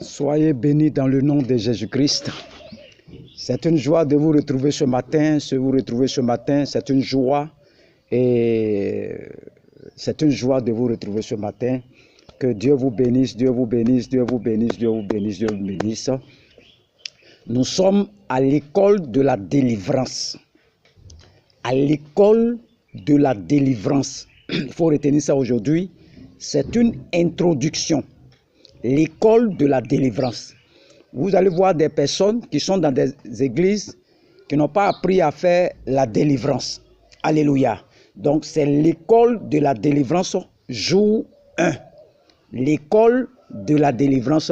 Soyez bénis dans le nom de Jésus-Christ. C'est une joie de vous retrouver ce matin. C'est une joie et c'est une joie de vous retrouver ce matin. Que Dieu vous bénisse, Dieu vous bénisse, Dieu vous bénisse, Dieu vous bénisse, Dieu vous bénisse. Nous sommes à l'école de la délivrance. À l'école de la délivrance. Il faut retenir ça aujourd'hui. C'est une introduction. L'école de la délivrance. Vous allez voir des personnes qui sont dans des églises qui n'ont pas appris à faire la délivrance. Alléluia. Donc c'est l'école de la délivrance jour 1. L'école de la délivrance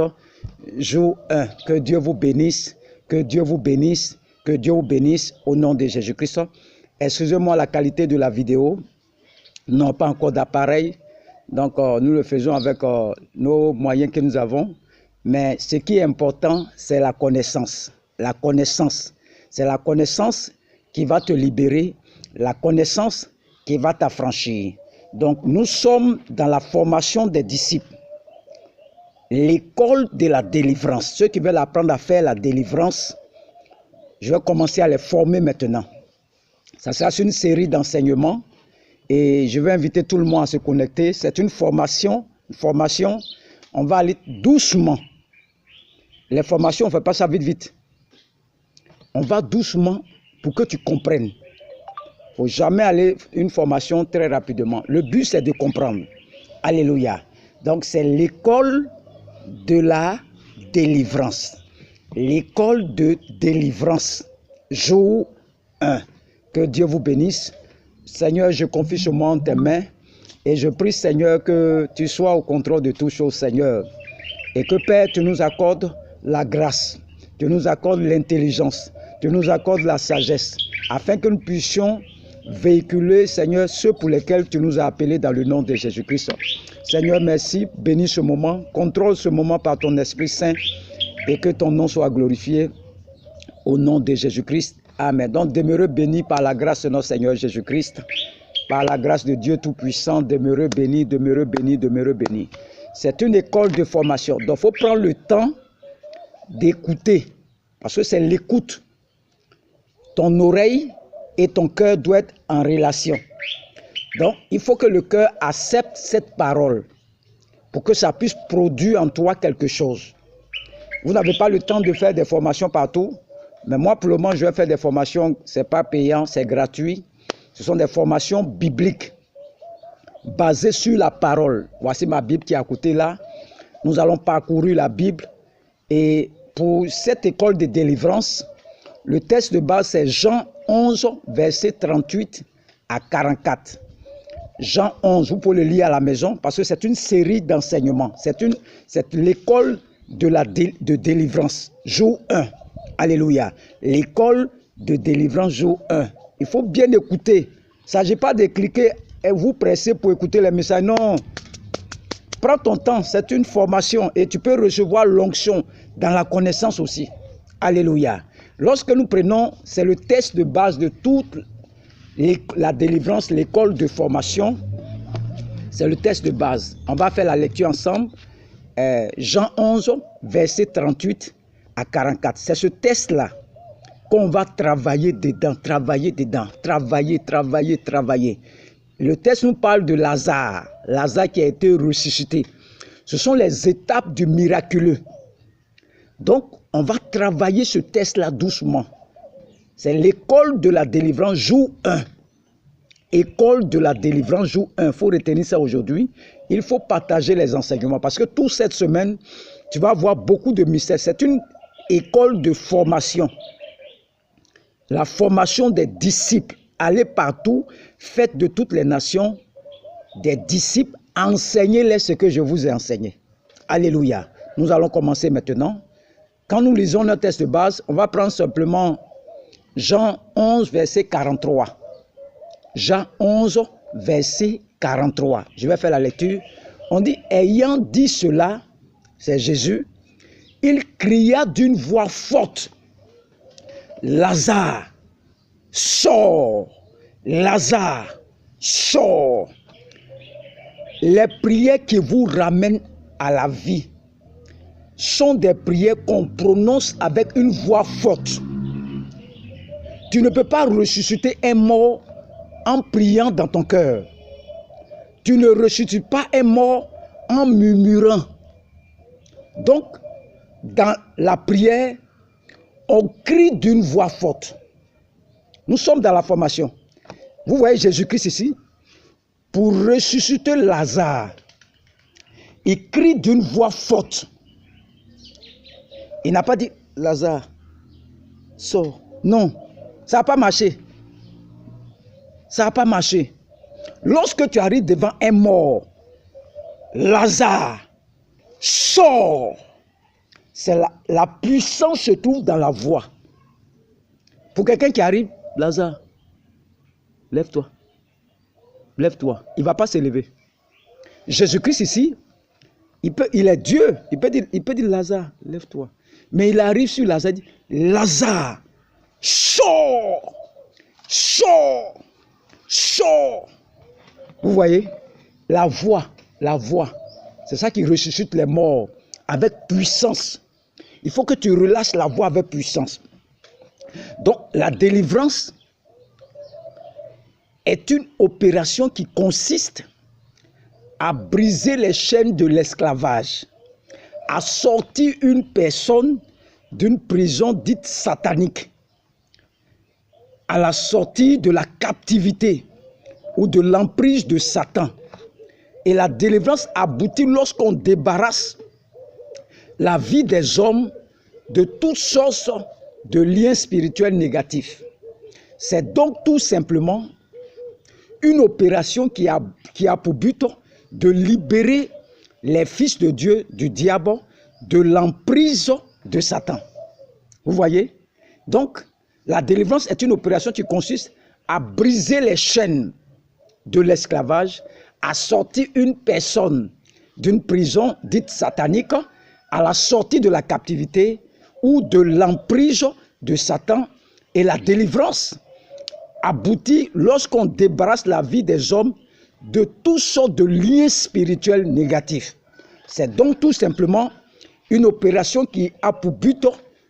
jour 1. Que Dieu vous bénisse, que Dieu vous bénisse, que Dieu vous bénisse au nom de Jésus-Christ. Excusez-moi la qualité de la vidéo. Non, pas encore d'appareil. Donc, nous le faisons avec nos moyens que nous avons. Mais ce qui est important, c'est la connaissance. La connaissance. C'est la connaissance qui va te libérer. La connaissance qui va t'affranchir. Donc, nous sommes dans la formation des disciples. L'école de la délivrance. Ceux qui veulent apprendre à faire la délivrance, je vais commencer à les former maintenant. Ça sera une série d'enseignements. Et je vais inviter tout le monde à se connecter. C'est une formation. On va aller doucement. Les formations, on ne fait pas ça vite. On va doucement pour que tu comprennes. Il ne faut jamais aller une formation très rapidement. Le but, c'est de comprendre. Alléluia. Donc, c'est l'école de la délivrance. L'école de délivrance. Jour 1. Que Dieu vous bénisse. Seigneur, je confie ce moment en tes mains et je prie, Seigneur, que tu sois au contrôle de toutes choses, Seigneur. Et que, Père, tu nous accordes la grâce, tu nous accordes l'intelligence, tu nous accordes la sagesse, afin que nous puissions véhiculer, Seigneur, ceux pour lesquels tu nous as appelés dans le nom de Jésus-Christ. Seigneur, merci, bénis ce moment, contrôle ce moment par ton Esprit Saint et que ton nom soit glorifié au nom de Jésus-Christ. Amen. Donc, demeurez bénis par la grâce de notre Seigneur Jésus-Christ. Par la grâce de Dieu Tout-Puissant, demeurez bénis, demeurez bénis, demeurez bénis. C'est une école de formation. Donc, il faut prendre le temps d'écouter. Parce que c'est l'écoute. Ton oreille et ton cœur doivent être en relation. Donc, il faut que le cœur accepte cette parole pour que ça puisse produire en toi quelque chose. Vous n'avez pas le temps de faire des formations partout. Mais moi, pour le moment, je vais faire des formations, ce n'est pas payant, c'est gratuit. Ce sont des formations bibliques, basées sur la parole. Voici ma Bible qui est à côté là. Nous allons parcourir la Bible. Et pour cette école de délivrance, le texte de base, c'est Jean 11, verset 38 à 44. Jean 11, vous pouvez le lire à la maison, parce que c'est une série d'enseignements. C'est l'école de délivrance, jour 1. Alléluia. L'école de délivrance jour 1. Il faut bien écouter. Il ne s'agit pas de cliquer et vous presser pour écouter les messages. Non. Prends ton temps. C'est une formation et tu peux recevoir l'onction dans la connaissance aussi. Alléluia. Lorsque nous prenons, c'est le test de base de toute la délivrance, l'école de formation. C'est le test de base. On va faire la lecture ensemble. Jean 11, verset 38 à 44. C'est ce test-là qu'on va travailler dedans. Travailler. Le test nous parle de Lazare. Lazare qui a été ressuscité. Ce sont les étapes du miraculeux. Donc, on va travailler ce test-là doucement. C'est l'école de la délivrance jour 1. École de la délivrance jour 1. Il faut retenir ça aujourd'hui. Il faut partager les enseignements parce que toute cette semaine, tu vas voir beaucoup de mystères. C'est une école de formation. La formation des disciples. Allez partout, faites de toutes les nations des disciples, enseignez-les ce que je vous ai enseigné. Alléluia. Nous allons commencer maintenant. Quand nous lisons notre texte de base, on va prendre simplement Jean 11, verset 43. Jean 11, verset 43. Je vais faire la lecture. On dit, ayant dit cela, c'est Jésus, il cria d'une voix forte, Lazare, sors, Lazare, sors. Les prières qui vous ramènent à la vie, sont des prières qu'on prononce avec une voix forte. Tu ne peux pas ressusciter un mort en priant dans ton cœur. Tu ne ressuscites pas un mort en murmurant. Donc, dans la prière, on crie d'une voix forte. Nous sommes dans la formation. Vous voyez Jésus-Christ ici, pour ressusciter Lazare, il crie d'une voix forte. Il n'a pas dit, Lazare, sors. Non, ça n'a pas marché. Ça n'a pas marché. Lorsque tu arrives devant un mort, Lazare, sors. C'est la puissance se trouve dans la voix. Pour quelqu'un qui arrive, Lazare, lève-toi. Lève-toi. Il ne va pas se lever. Jésus-Christ ici, il est Dieu. Il peut dire Lazare, lève-toi. Mais il arrive sur Lazare, il dit, Lazare, sors, sors, sors. Vous voyez, la voix, c'est ça qui ressuscite les morts avec puissance. Il faut que tu relâches la voix avec puissance. Donc, la délivrance est une opération qui consiste à briser les chaînes de l'esclavage, à sortir une personne d'une prison dite satanique, à la sortie de la captivité ou de l'emprise de Satan. Et la délivrance aboutit lorsqu'on débarrasse la vie des hommes de toutes sortes de liens spirituels négatifs. C'est donc tout simplement une opération qui a pour but de libérer les fils de Dieu du diable de l'emprise de Satan. Vous voyez? Donc, la délivrance est une opération qui consiste à briser les chaînes de l'esclavage, à sortir une personne d'une prison dite satanique, à la sortie de la captivité ou de l'emprise de Satan. Et la délivrance aboutit lorsqu'on débarrasse la vie des hommes de toutes sortes de liens spirituels négatifs. C'est donc tout simplement une opération qui a pour but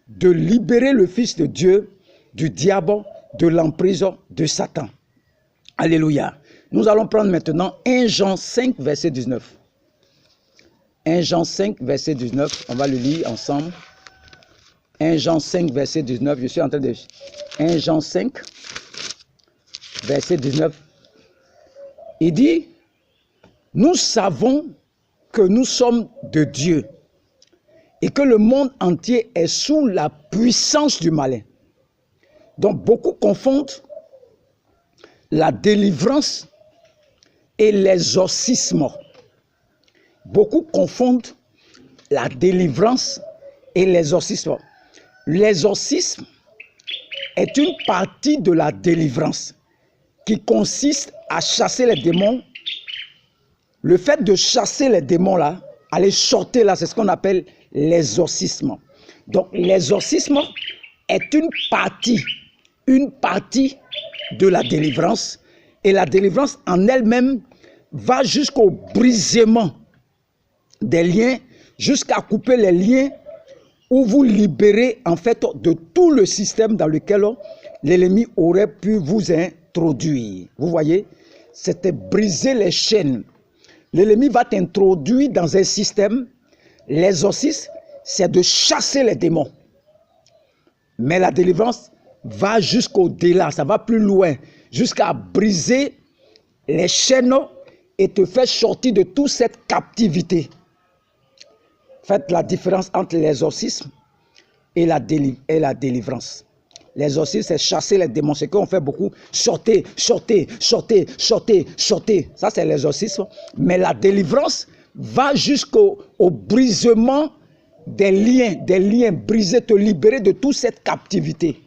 de libérer le Fils de Dieu du diable, de l'emprise de Satan. Alléluia. Nous allons prendre maintenant 1 Jean 5, verset 19. 1 Jean 5, verset 19. On va le lire ensemble. 1 Jean 5, verset 19. Je suis en train de... 1 Jean 5, verset 19. Il dit, nous savons que nous sommes de Dieu et que le monde entier est sous la puissance du malin. Donc beaucoup confondent la délivrance et l'exorcisme. Beaucoup confondent la délivrance et l'exorcisme. L'exorcisme est une partie de la délivrance qui consiste à chasser les démons. Le fait de chasser les démons là, aller sortir là, c'est ce qu'on appelle l'exorcisme. Donc l'exorcisme est une partie de la délivrance. Et la délivrance en elle-même va jusqu'au brisement des liens, jusqu'à couper les liens où vous libérez en fait de tout le système dans lequel l'ennemi aurait pu vous introduire. Vous voyez, c'était briser les chaînes. L'ennemi va t'introduire dans un système. L'exorcisme, c'est de chasser les démons. Mais la délivrance va jusqu'au-delà, ça va plus loin, jusqu'à briser les chaînes et te faire sortir de toute cette captivité. Faites la différence entre l'exorcisme et la délivrance. L'exorcisme, c'est chasser les démons. C'est qu'on fait beaucoup. Sortez, sortez, sortez, sortez, sortez. Ça, c'est l'exorcisme. Mais la délivrance va jusqu'au brisement des liens brisés, te libérer de toute cette captivité.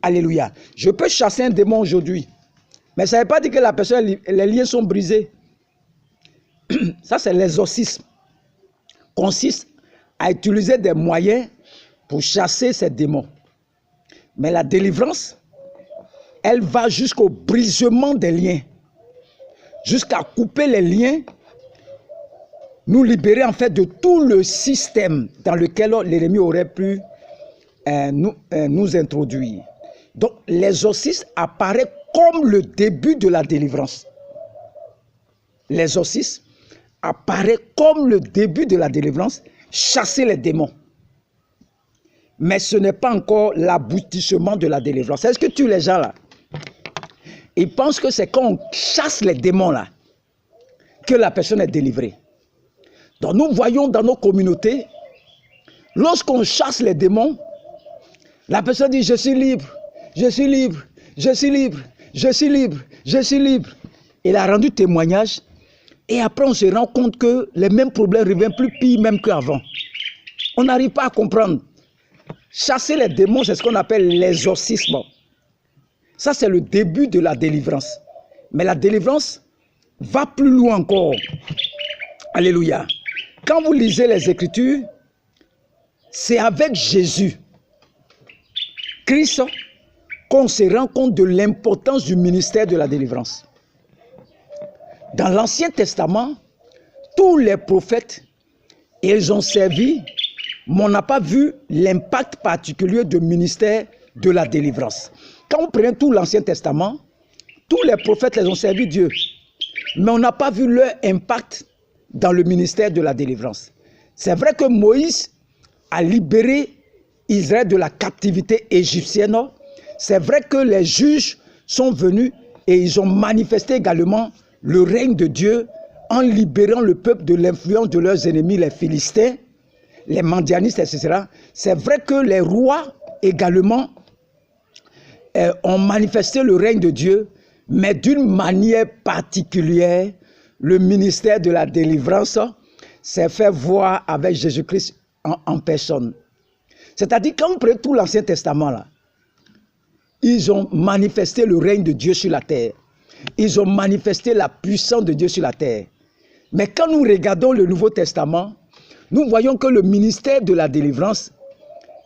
Alléluia. Je peux chasser un démon aujourd'hui. Mais ça ne veut pas dire que la personne, les liens sont brisés. Ça, c'est l'exorcisme. Consiste à utiliser des moyens pour chasser ces démons. Mais la délivrance, elle va jusqu'au brisement des liens. Jusqu'à couper les liens nous libérer en fait de tout le système dans lequel l'ennemi aurait pu nous introduire. Donc l'exorcisme apparaît comme le début de la délivrance. L'exorcisme apparaît comme le début de la délivrance, chasser les démons. Mais ce n'est pas encore l'aboutissement de la délivrance. Est-ce que tu les gens là, ils pensent que c'est quand on chasse les démons là, que la personne est délivrée. Donc nous voyons dans nos communautés, lorsqu'on chasse les démons, la personne dit je suis libre, je suis libre, je suis libre, je suis libre, je suis libre. Il a rendu témoignage et après on se rend compte que les mêmes problèmes reviennent plus pire même qu'avant. On n'arrive pas à comprendre. Chasser les démons, c'est ce qu'on appelle l'exorcisme. Ça, c'est le début de la délivrance. Mais la délivrance va plus loin encore. Alléluia. Quand vous lisez les Écritures, c'est avec Jésus, Christ, qu'on se rend compte de l'importance du ministère de la délivrance. Dans l'Ancien Testament, tous les prophètes, ils ont servi, mais on n'a pas vu l'impact particulier du ministère de la délivrance. Quand on prend tout l'Ancien Testament, tous les prophètes les ont servi Dieu, mais on n'a pas vu leur impact dans le ministère de la délivrance. C'est vrai que Moïse a libéré Israël de la captivité égyptienne. C'est vrai que les juges sont venus et ils ont manifesté également le règne de Dieu en libérant le peuple de l'influence de leurs ennemis, les Philistins, les Mandianistes, etc. C'est vrai que les rois également ont manifesté le règne de Dieu, mais d'une manière particulière, le ministère de la délivrance s'est fait voir avec Jésus-Christ en personne. C'est-à-dire, quand on prend tout l'Ancien Testament, là, ils ont manifesté le règne de Dieu sur la terre. Ils ont manifesté la puissance de Dieu sur la terre. Mais quand nous regardons le Nouveau Testament, nous voyons que le ministère de la délivrance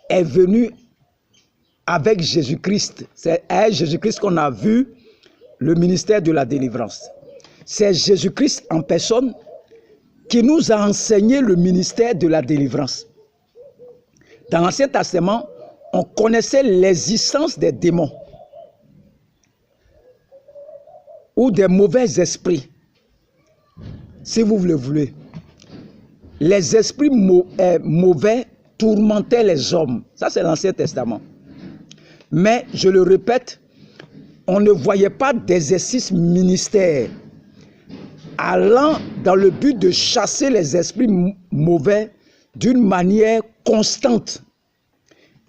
est venu avec Jésus-Christ. C'est à Jésus-Christ qu'on a vu le ministère de la délivrance. C'est Jésus-Christ en personne qui nous a enseigné le ministère de la délivrance. Dans l'Ancien Testament, on connaissait l'existence des démons ou des mauvais esprits, si vous le voulez. Les esprits mauvais tourmentaient les hommes. Ça, c'est l'Ancien Testament. Mais, je le répète, on ne voyait pas d'exercice ministère allant dans le but de chasser les esprits mauvais d'une manière constante.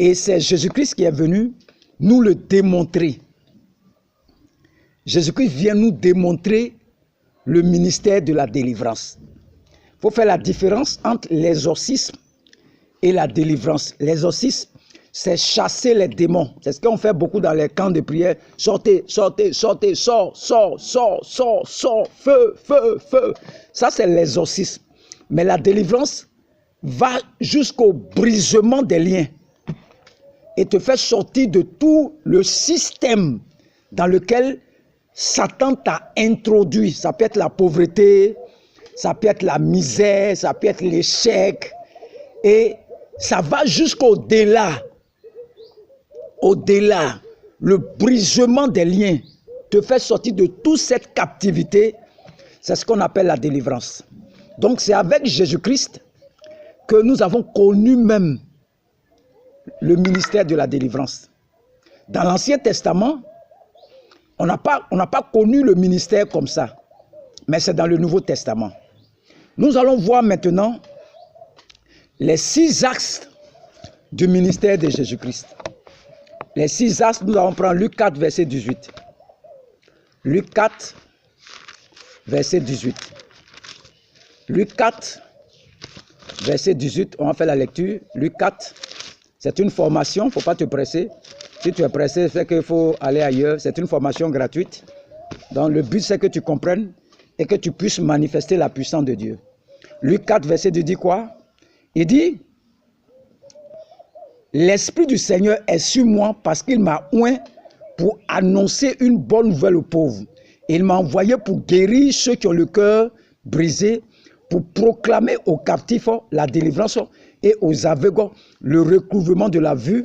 Et c'est Jésus-Christ qui est venu nous le démontrer. Jésus-Christ vient nous démontrer le ministère de la délivrance. Il faut faire la différence entre l'exorcisme et la délivrance. L'exorcisme, c'est chasser les démons. C'est ce qu'on fait beaucoup dans les camps de prière. Sortez, sortez, sortez, sors, sors, sors, sors, sors, feu, feu, feu. Ça, c'est l'exorcisme. Mais la délivrance va jusqu'au brisement des liens et te fait sortir de tout le système dans lequel Satan t'a introduit. Ça peut être la pauvreté, ça peut être la misère, ça peut être l'échec. Et ça va jusqu'au-delà. Au-delà, le brisement des liens te fait sortir de toute cette captivité. C'est ce qu'on appelle la délivrance. Donc c'est avec Jésus-Christ que nous avons connu même le ministère de la délivrance. Dans l'Ancien Testament, on n'a pas connu le ministère comme ça. Mais c'est dans le Nouveau Testament. Nous allons voir maintenant les 6 axes du ministère de Jésus-Christ. Les 6 axes, nous allons prendre Luc 4, verset 18. Luc 4, verset 18. Luc 4, verset 18, on va faire la lecture. Luc 4, c'est une formation, il ne faut pas te presser. Si tu es pressé, c'est qu'il faut aller ailleurs. C'est une formation gratuite. Donc le but, c'est que tu comprennes et que tu puisses manifester la puissance de Dieu. Luc 4, verset 2 dit quoi? Il dit, l'Esprit du Seigneur est sur moi parce qu'il m'a oint pour annoncer une bonne nouvelle aux pauvres. Il m'a envoyé pour guérir ceux qui ont le cœur brisé, pour proclamer aux captifs la délivrance et aux aveugles le recouvrement de la vue,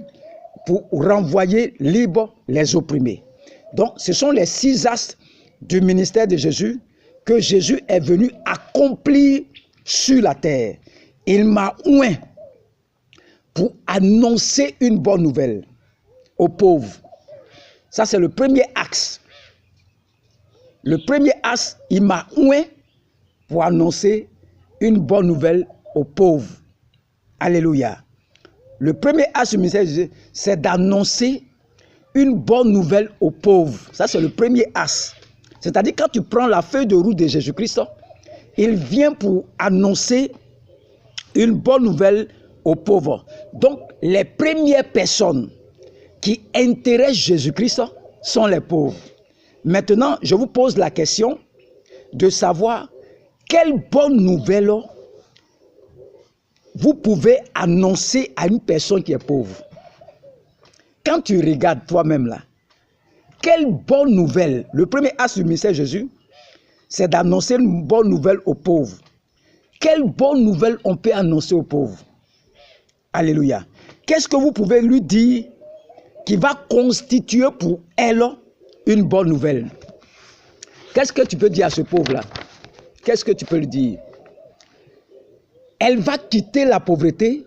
pour renvoyer libres les opprimés. Donc, ce sont les 6 axes du ministère de Jésus que Jésus est venu accomplir sur la terre. Il m'a oint pour annoncer une bonne nouvelle aux pauvres. Ça, c'est le premier axe. Le premier axe, il m'a oint pour annoncer une bonne nouvelle aux pauvres. Alléluia. Le premier axe du ministère de Jésus, c'est d'annoncer une bonne nouvelle aux pauvres. Ça, c'est le premier axe. C'est-à-dire, quand tu prends la feuille de route de Jésus-Christ, il vient pour annoncer une bonne nouvelle aux pauvres. Donc, les premières personnes qui intéressent Jésus-Christ sont les pauvres. Maintenant, je vous pose la question de savoir quelle bonne nouvelle vous pouvez annoncer à une personne qui est pauvre. Quand tu regardes toi-même là, quelle bonne nouvelle, le premier axe du ministère de Jésus, c'est d'annoncer une bonne nouvelle aux pauvres. Quelle bonne nouvelle on peut annoncer aux pauvres? Alléluia. Qu'est-ce que vous pouvez lui dire qui va constituer pour elle une bonne nouvelle? Qu'est-ce que tu peux dire à ce pauvre-là? Qu'est-ce que tu peux lui dire? Elle va quitter la pauvreté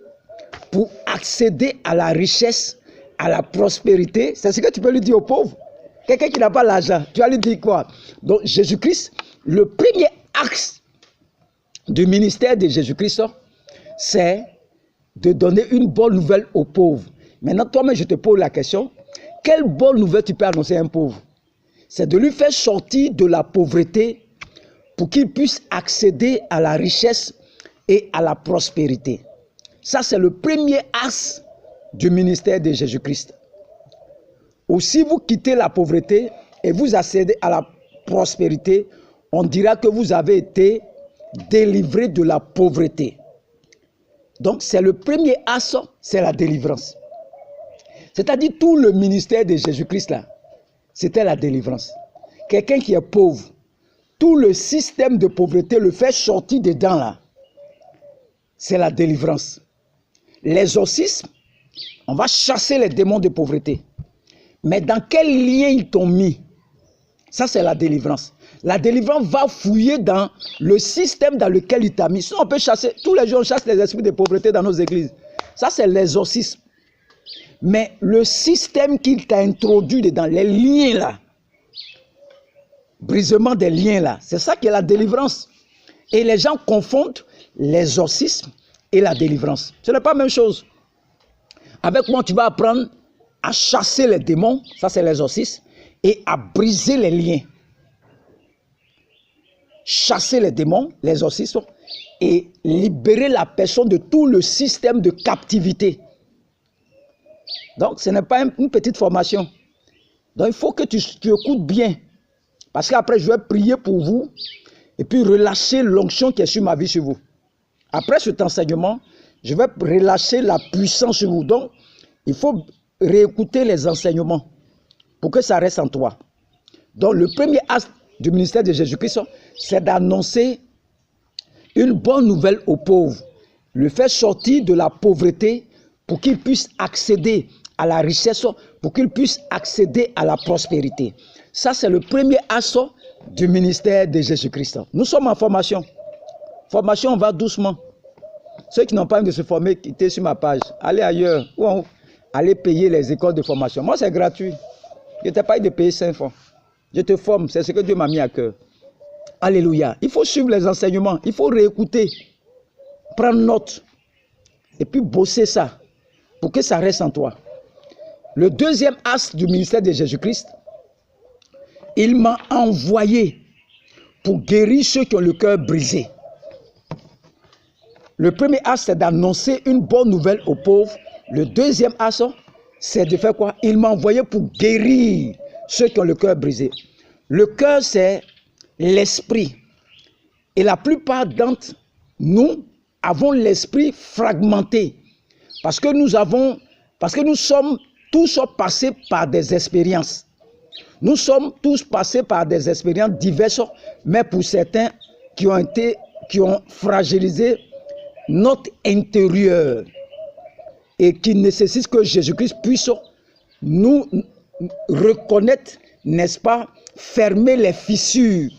pour accéder à la richesse, à la prospérité. C'est ce que tu peux lui dire au pauvre. Quelqu'un qui n'a pas l'argent, tu vas lui dire quoi? Donc Jésus-Christ, le premier axe du ministère de Jésus-Christ, c'est de donner une bonne nouvelle aux pauvres. Maintenant, toi-même, je te pose la question. Quelle bonne nouvelle tu peux annoncer à un pauvre? C'est de lui faire sortir de la pauvreté pour qu'il puisse accéder à la richesse et à la prospérité. Ça, c'est le premier axe du ministère de Jésus-Christ. Ou si vous quittez la pauvreté et vous accédez à la prospérité, on dira que vous avez été délivré de la pauvreté. Donc, c'est le premier axe, c'est la délivrance. C'est-à-dire tout le ministère de Jésus-Christ, là, c'était la délivrance. Quelqu'un qui est pauvre, tout le système de pauvreté le fait sortir dedans, là. C'est la délivrance. L'exorcisme, on va chasser les démons de pauvreté. Mais dans quel lien ils t'ont mis? Ça, c'est la délivrance. La délivrance va fouiller dans le système dans lequel il t'a mis. Sinon, on peut chasser, tous les jours, on chasse les esprits de pauvreté dans nos églises. Ça, c'est l'exorcisme. Mais le système qu'il t'a introduit dedans, les liens là, brisement des liens là, c'est ça qui est la délivrance. Et les gens confondent l'exorcisme et la délivrance. Ce n'est pas la même chose. Avec moi, tu vas apprendre à chasser les démons, ça c'est l'exorcisme, et à briser les liens. Chasser les démons, l'exorcisme, et libérer la personne de tout le système de captivité. Donc, ce n'est pas une petite formation. Donc, il faut que tu écoutes bien. Parce qu'après, je vais prier pour vous et puis relâcher l'onction qui est sur ma vie sur vous. Après cet enseignement, je vais relâcher la puissance sur vous. Donc, il faut réécouter les enseignements pour que ça reste en toi. Donc, le premier acte du ministère de Jésus-Christ, c'est d'annoncer une bonne nouvelle aux pauvres. Le faire sortir de la pauvreté pour qu'ils puissent accéder à la richesse, pour qu'ils puissent accéder à la prospérité. Ça, c'est le premier assaut du ministère de Jésus-Christ. Nous sommes en formation. Formation, on va doucement. Ceux qui n'ont pas envie de se former, quittez sur ma page. Allez ailleurs. Ou allez payer les écoles de formation. Moi, c'est gratuit. Je ne t'ai pas eu de payer 5 francs. Je te forme. C'est ce que Dieu m'a mis à cœur. Alléluia. Il faut suivre les enseignements. Il faut réécouter. Prendre note. Et puis bosser ça. Pour que ça reste en toi. Le deuxième axe du ministère de Jésus-Christ, il m'a envoyé pour guérir ceux qui ont le cœur brisé. Le premier axe, c'est d'annoncer une bonne nouvelle aux pauvres. Le deuxième axe, c'est de faire quoi? Il m'a envoyé pour guérir ceux qui ont le cœur brisé. Le cœur, c'est l'esprit. Et la plupart d'entre nous avons l'esprit fragmenté. Parce que nous sommes tous passés par des expériences. Nous sommes tous passés par des expériences diverses, mais pour certains qui qui ont fragilisé notre intérieur et qui nécessitent que Jésus-Christ puisse nous reconnaître, n'est-ce pas, fermer les fissures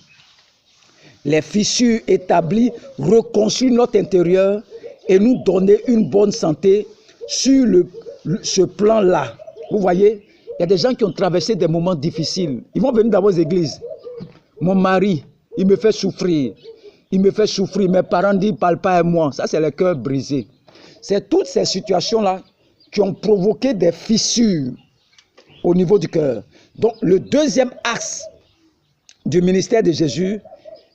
établies, reconstruire notre intérieur et nous donner une bonne santé sur ce plan-là. Vous voyez, il y a des gens qui ont traversé des moments difficiles. Ils vont venir dans vos églises. Mon mari, il me fait souffrir. Il me fait souffrir. Mes parents disent, parle pas à moi. Ça, c'est le cœur brisé. C'est toutes ces situations-là qui ont provoqué des fissures au niveau du cœur. Donc, le deuxième axe du ministère de Jésus,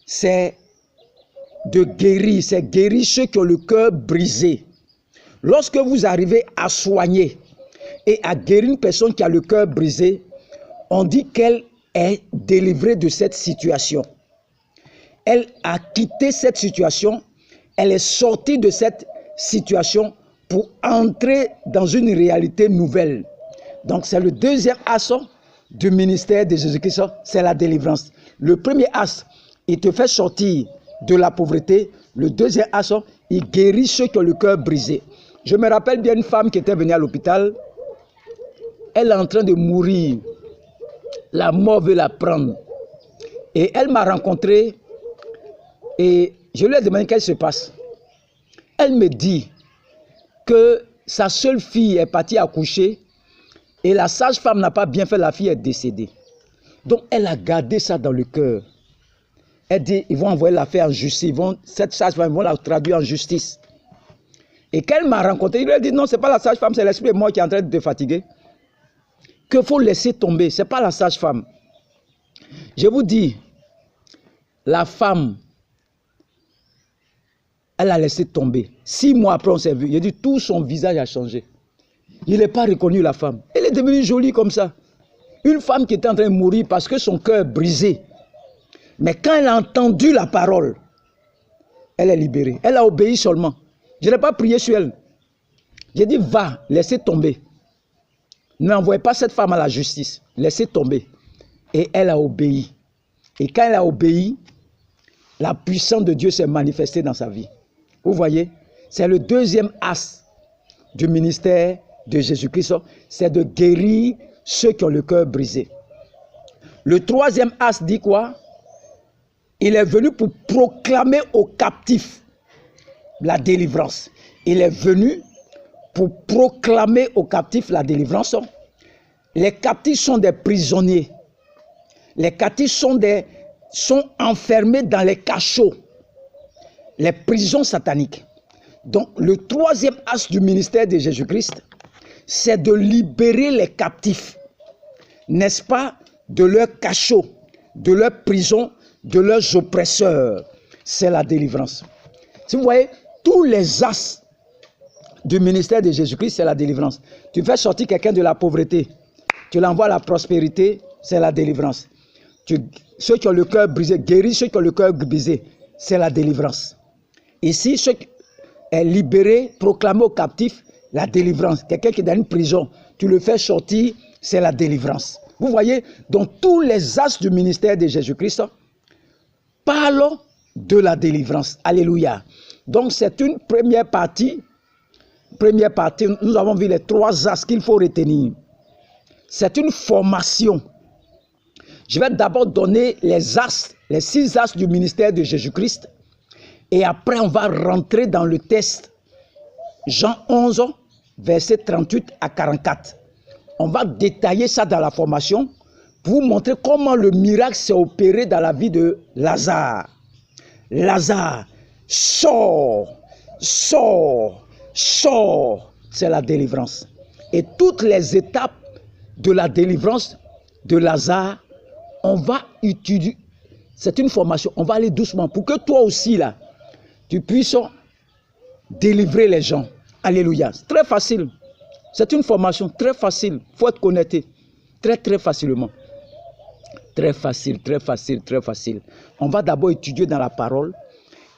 c'est de guérir. C'est guérir ceux qui ont le cœur brisé. Lorsque vous arrivez à soigner et à guérir une personne qui a le cœur brisé, on dit qu'elle est délivrée de cette situation. Elle a quitté cette situation, elle est sortie de cette situation pour entrer dans une réalité nouvelle. Donc c'est le deuxième axe du ministère de Jésus-Christ, c'est la délivrance. Le premier axe, il te fait sortir de la pauvreté. Le deuxième axe, il guérit ceux qui ont le cœur brisé. Je me rappelle bien une femme qui était venue à l'hôpital. Elle est en train de mourir. La mort veut la prendre. Et elle m'a rencontré et je lui ai demandé qu'est-ce qui se passe. Elle me dit que sa seule fille est partie accoucher et la sage-femme n'a pas bien fait, la fille est décédée. Donc elle a gardé ça dans le cœur. Elle dit, ils vont envoyer l'affaire en justice, cette sage-femme, ils vont la traduire en justice. Et qu'elle m'a rencontré, il lui a dit, non, ce n'est pas la sage-femme, c'est l'esprit de moi qui est en train de te fatiguer. Qu'il faut laisser tomber, ce n'est pas la sage-femme. Je vous dis, la femme, elle a laissé tomber. 6 mois après, on s'est vu. J'ai dit, tout son visage a changé. Il n'est pas reconnu la femme. Elle est devenue jolie comme ça. Une femme qui était en train de mourir parce que son cœur est brisé. Mais quand elle a entendu la parole, elle est libérée. Elle a obéi seulement. Je n'ai pas prié sur elle. J'ai dit, va, laissez tomber. N'envoyez pas cette femme à la justice. Laissez tomber. Et elle a obéi. Et quand elle a obéi, la puissance de Dieu s'est manifestée dans sa vie. Vous voyez, c'est le deuxième axe du ministère de Jésus-Christ. C'est de guérir ceux qui ont le cœur brisé. Le troisième axe dit quoi? Il est venu pour proclamer aux captifs la délivrance. Il est venu pour proclamer aux captifs la délivrance. Les captifs sont des prisonniers. Les captifs sont enfermés dans les cachots, les prisons sataniques. Donc, le troisième axe du ministère de Jésus-Christ, c'est de libérer les captifs, n'est-ce pas, de leurs cachots, de leurs prisons, de leurs oppresseurs. C'est la délivrance. Si vous voyez, tous les axes du ministère de Jésus-Christ, c'est la délivrance. Tu fais sortir quelqu'un de la pauvreté, tu l'envoies à la prospérité, c'est la délivrance. Ceux qui ont le cœur brisé, guéris ceux qui ont le cœur brisé, c'est la délivrance. Ici, ceux qui sont libérés, proclamés aux captifs, la délivrance. Quelqu'un qui est dans une prison, tu le fais sortir, c'est la délivrance. Vous voyez, donc tous les axes du ministère de Jésus-Christ parlent de la délivrance. Alléluia. Donc c'est une première partie. Nous avons vu les 3 axes qu'il faut retenir. C'est une formation. Je vais d'abord donner les axes, les 6 axes du ministère de Jésus-Christ. Et après, on va rentrer dans le texte. Jean 11, versets 38 à 44. On va détailler ça dans la formation pour vous montrer comment le miracle s'est opéré dans la vie de Lazare. Lazare, sors, sors, sors. C'est la délivrance. Et toutes les étapes de la délivrance de Lazare, on va étudier. C'est une formation. On va aller doucement pour que toi aussi, là, tu puisses délivrer les gens. Alléluia. C'est très facile. C'est une formation très facile. Il faut être connecté. Très, très facilement. Très facile, très facile, très facile. On va d'abord étudier dans la parole.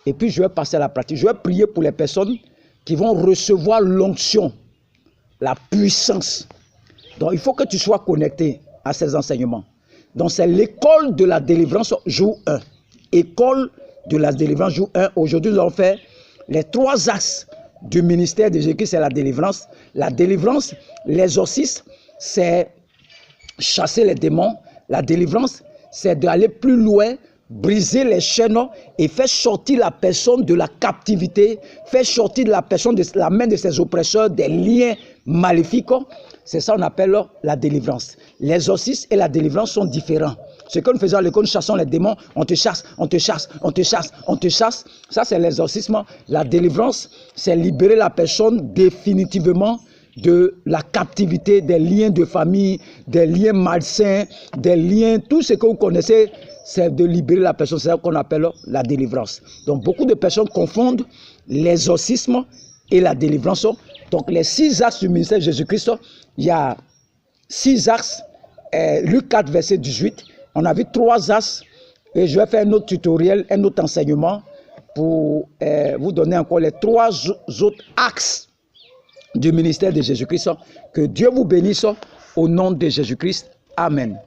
Et puis, je vais passer à la pratique. Je vais prier pour les personnes qui vont recevoir l'onction, la puissance. Donc, il faut que tu sois connecté à ces enseignements. Donc, c'est l'école de la délivrance, jour 1. École de la délivrance, jour 1. Aujourd'hui, nous allons faire les 3 axes du ministère de Jésus-Christ, c'est la délivrance. La délivrance, l'exorcisme, c'est chasser les démons. La délivrance, c'est d'aller plus loin, briser les chaînes et faire sortir la personne de la captivité, faire sortir de la personne de la main de ses oppresseurs, des liens maléfiques. C'est ça qu'on appelle la délivrance. L'exorcisme et la délivrance sont différents. Ce que nous faisons à l'école, nous chassons les démons, on te chasse, on te chasse, on te chasse, on te chasse. Ça, c'est l'exorcisme. La délivrance, c'est libérer la personne définitivement de la captivité, des liens de famille, des liens malsains, des liens, tout ce que vous connaissez, c'est de libérer la personne. C'est ça qu'on appelle la délivrance. Donc, beaucoup de personnes confondent l'exorcisme et la délivrance. Donc, les 6 axes du ministère de Jésus-Christ, il y a 6 axes. Luc 4, verset 18. On a vu 3 axes. Et je vais faire un autre tutoriel, un autre enseignement pour vous donner encore les 3 autres axes du ministère de Jésus-Christ. Que Dieu vous bénisse au nom de Jésus-Christ. Amen.